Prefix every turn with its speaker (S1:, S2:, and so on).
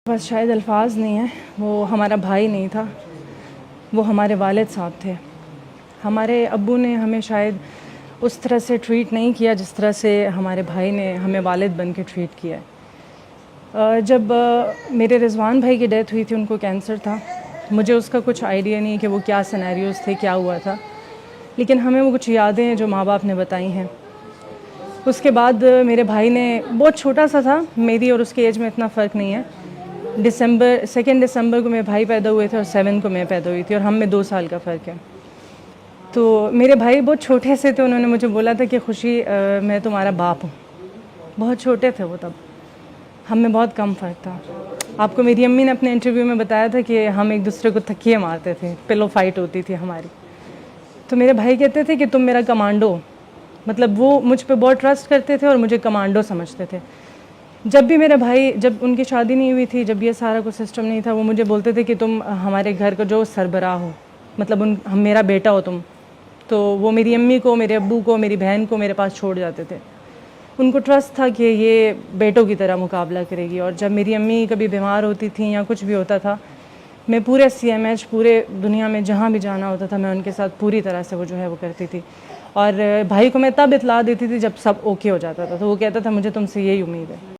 S1: बस शायद अल्फाज नहीं है। वो हमारा भाई नहीं था, वो हमारे वालिद साहब थे। हमारे अब्बू ने हमें शायद उस तरह से ट्रीट नहीं किया जिस तरह से हमारे भाई ने हमें वालिद बन के ट्रीट किया है। जब मेरे रिजवान भाई की डेथ हुई थी, उनको कैंसर था। मुझे उसका कुछ आइडिया नहीं कि वो क्या सिनेरियोज़ थे, क्या हुआ था, लेकिन हमें वो कुछ यादें हैं जो माँ बाप ने बताई हैं। उसके बाद मेरे भाई ने, बहुत छोटा सा था, मेरी और उसकी एज में इतना फ़र्क नहीं है। 2 दिसंबर को मेरे भाई पैदा हुए थे और 7 को मैं पैदा हुई थी, और हम में 2 साल का फ़र्क है। तो मेरे भाई बहुत छोटे से थे। उन्होंने मुझे बोला था कि खुशी, मैं तुम्हारा बाप हूँ। बहुत छोटे थे वो तब, हम में बहुत कम फ़र्क था। आपको मेरी अम्मी ने अपने इंटरव्यू में बताया था कि हम एक दूसरे को तकिए मारते थे, पिलो फाइट होती थी हमारी। तो मेरे भाई कहते थे कि तुम मेरा कमांडो हो। मतलब वो मुझ पे बहुत ट्रस्ट करते थे और मुझे कमांडो समझते थे। जब भी मेरे भाई, जब उनकी शादी नहीं हुई थी, जब ये सारा कुछ सिस्टम नहीं था, वो मुझे बोलते थे कि तुम हमारे घर का जो सरबराह हो, मतलब हम मेरा बेटा हो तुम। तो वो मेरी अम्मी को, मेरे अब्बू को, मेरी बहन को मेरे पास छोड़ जाते थे। उनको ट्रस्ट था कि ये बेटों की तरह मुकाबला करेगी। और जब मेरी अम्मी कभी बीमार होती थी या कुछ भी होता था, मैं पूरे CMH, पूरे दुनिया में जहाँ भी जाना होता था, मैं उनके साथ पूरी तरह से वो जो है वो करती थी। और भाई को मैं तब इतला देती थी जब सब ओके हो जाता था। तो वो कहता था मुझे तुमसे यही उम्मीद है।